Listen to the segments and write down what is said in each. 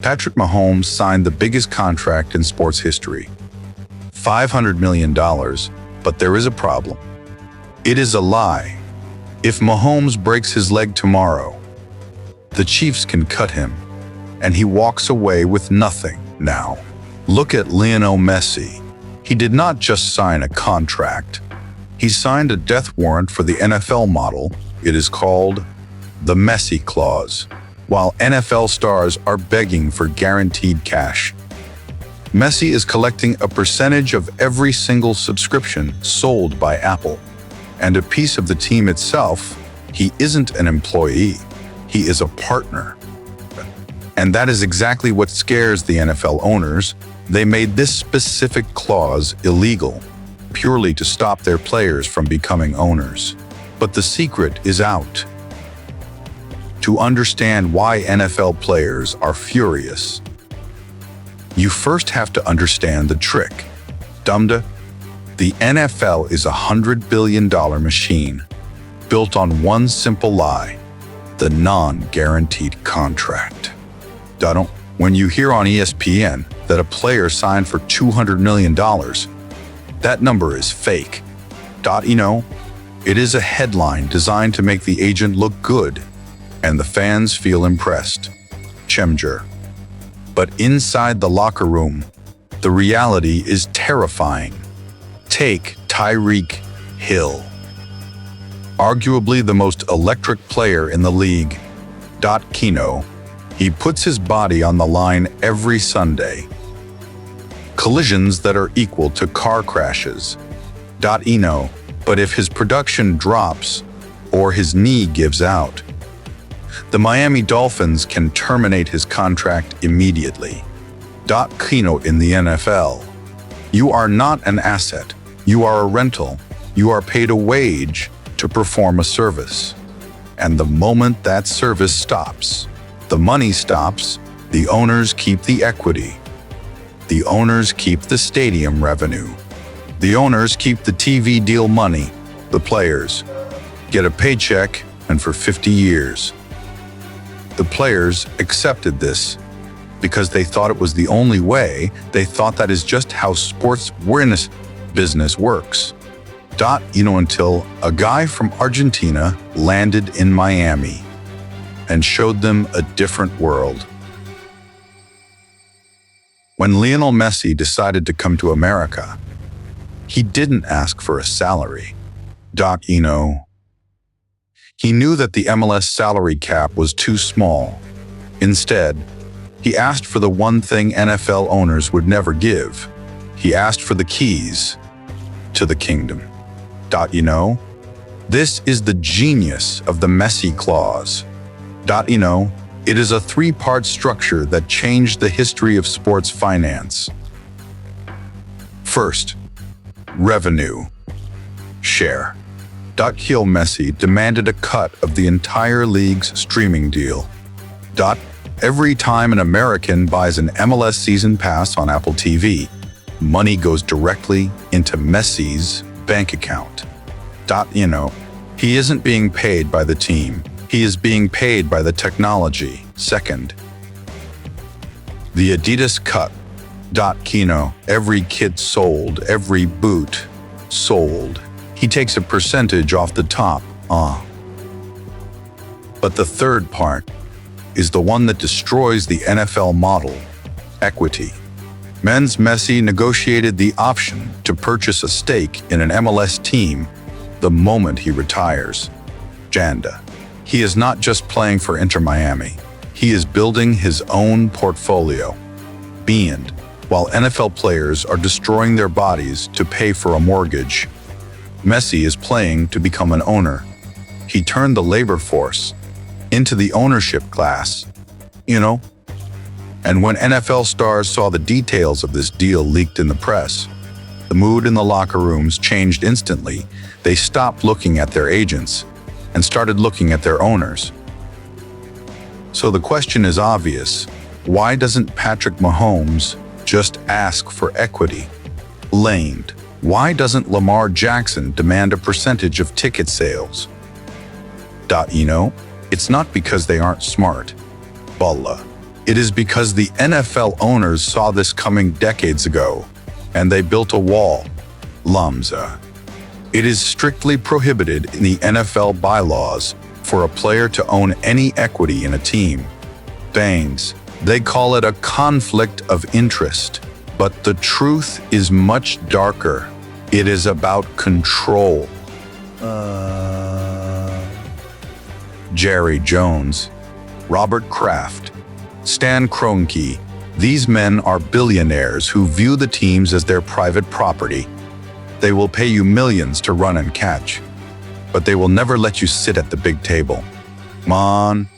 Patrick Mahomes signed the biggest contract in sports history, $500 million, but there is a problem. It is a lie. If Mahomes breaks his leg tomorrow, the Chiefs can cut him, and he walks away with nothing. Now, look at Lionel Messi. He did not just sign a contract. He signed a death warrant for the NFL model. It is called the Messi Clause, while NFL stars are begging for guaranteed cash. Messi is collecting a percentage of every single subscription sold by Apple, and a piece of the team itself. He isn't an employee, he is a partner. And that is exactly what scares the NFL owners. They made this specific clause illegal, purely to stop their players from becoming owners. But the secret is out. To understand why NFL players are furious, you first have to understand the trick. Dumda, the NFL is a $100 billion machine built on one simple lie: the non-guaranteed contract. When you hear on ESPN that a player signed for $200 million, that number is fake. It is a headline designed to make the agent look good and the fans feel impressed. Chemger. But inside the locker room, the reality is terrifying. Take Tyreek Hill, arguably the most electric player in the league. He puts his body on the line every Sunday. Collisions that are equal to car crashes. But if his production drops or his knee gives out, the Miami Dolphins can terminate his contract immediately. In the NFL, you are not an asset. You are a rental. You are paid a wage to perform a service. And the moment that service stops, the money stops, the owners keep the equity. The owners keep the stadium revenue. The owners keep the TV deal money. The players get a paycheck, and for 50 years. The players accepted this because they thought it was the only way. They thought that is just how sports business works. Until a guy from Argentina landed in Miami and showed them a different world. When Lionel Messi decided to come to America, he didn't ask for a salary. He knew that the MLS salary cap was too small. Instead, he asked for the one thing NFL owners would never give. He asked for the keys to the kingdom. This is the genius of the Messi Clause. It is a three-part structure that changed the history of sports finance. First, revenue share. Messi demanded a cut of the entire league's streaming deal. Every time an American buys an MLS season pass on Apple TV, money goes directly into Messi's bank account. He isn't being paid by the team. He is being paid by the technology. Second, the Adidas cut. Every kit sold, every boot sold. He takes a percentage off the top. But the third part is the one that destroys the NFL model: equity. Messi negotiated the option to purchase a stake in an MLS team the moment he retires. He is not just playing for Inter Miami. He is building his own portfolio. While NFL players are destroying their bodies to pay for a mortgage, Messi is playing to become an owner. He turned the labor force into the ownership class, And when NFL stars saw the details of this deal leaked in the press, the mood in the locker rooms changed instantly. They stopped looking at their agents and started looking at their owners. So the question is obvious. Why doesn't Patrick Mahomes just ask for equity? Why doesn't Lamar Jackson demand a percentage of ticket sales? It's not because they aren't smart. It is because the NFL owners saw this coming decades ago, and they built a wall. Lamza. It is strictly prohibited in the NFL bylaws for a player to own any equity in a team. Bangs. They call it a conflict of interest, but the truth is much darker. It is about control. Jerry Jones, Robert Kraft, Stan Kroenke. These men are billionaires who view the teams as their private property. They will pay you millions to run and catch, but they will never let you sit at the big table. Man,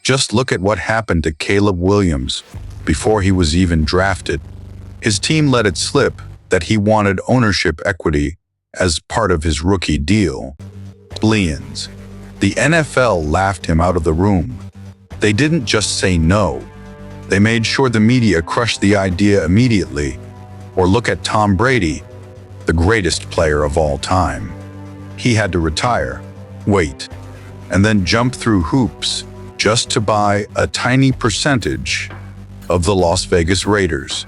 just look at what happened to Caleb Williams before he was even drafted. His team let it slip that he wanted ownership equity as part of his rookie deal. Billions. The NFL laughed him out of the room. They didn't just say no. They made sure the media crushed the idea immediately. Or look at Tom Brady, the greatest player of all time. He had to retire, wait, and then jump through hoops just to buy a tiny percentage of the Las Vegas Raiders.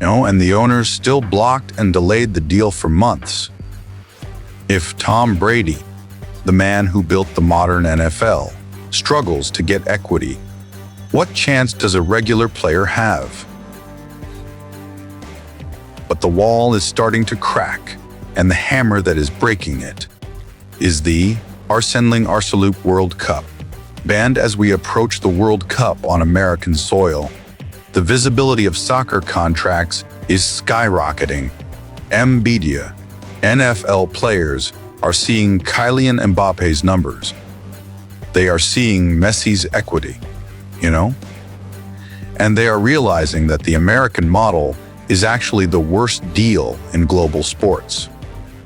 And the owners still blocked and delayed the deal for months. If Tom Brady, the man who built the modern NFL, struggles to get equity, what chance does a regular player have? But the wall is starting to crack, and the hammer that is breaking it is the Arsène Arseloup World Cup. Banned as we approach the World Cup on American soil, the visibility of soccer contracts is skyrocketing. Media, NFL players are seeing Kylian Mbappe's numbers. They are seeing Messi's equity, And they are realizing that the American model is actually the worst deal in global sports.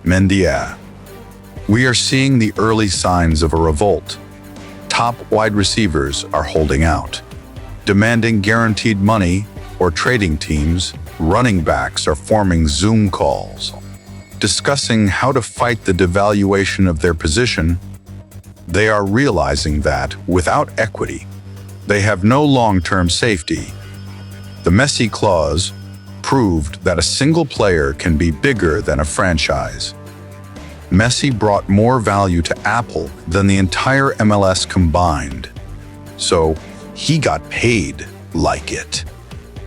Mendia. We are seeing the early signs of a revolt. Top wide receivers are holding out, demanding guaranteed money, or trading teams. Running backs are forming Zoom calls, discussing how to fight the devaluation of their position. They are realizing that, without equity, they have no long-term safety. The Messi Clause proved that a single player can be bigger than a franchise. Messi brought more value to Apple than the entire MLS combined. So he got paid like it.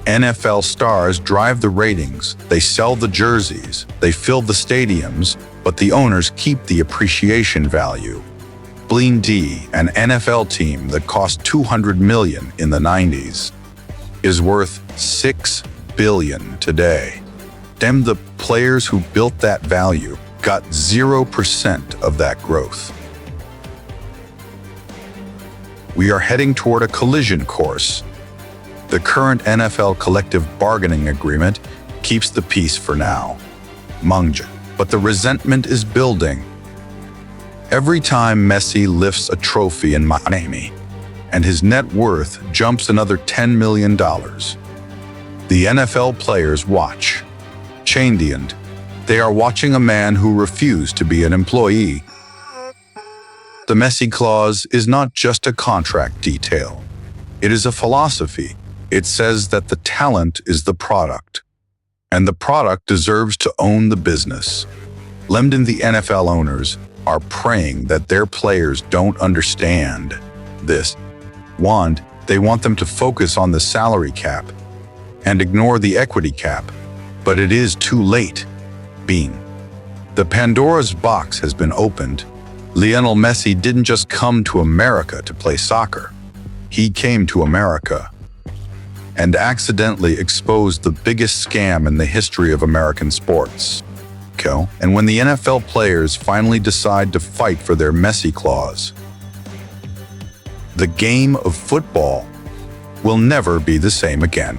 NFL stars drive the ratings, they sell the jerseys, they fill the stadiums, but the owners keep the appreciation value. Bleedy, an NFL team that cost $200 million in the 90s, is worth $6 billion today. The players who built that value got 0% of that growth. We are heading toward a collision course. The current NFL collective bargaining agreement keeps the peace for now. But the resentment is building. Every time Messi lifts a trophy in Miami, and his net worth jumps another $10 million, the NFL players watch. Chained. They are watching a man who refused to be an employee. The Messi Clause is not just a contract detail. It is a philosophy. It says that the talent is the product, and the product deserves to own the business. The NFL owners are praying that their players don't understand this. They want them to focus on the salary cap and ignore the equity cap, but it is too late. The Pandora's box has been opened. Lionel Messi didn't just come to America to play soccer. He came to America and accidentally exposed the biggest scam in the history of American sports. And when the NFL players finally decide to fight for their Messi Clause, the game of football will never be the same again.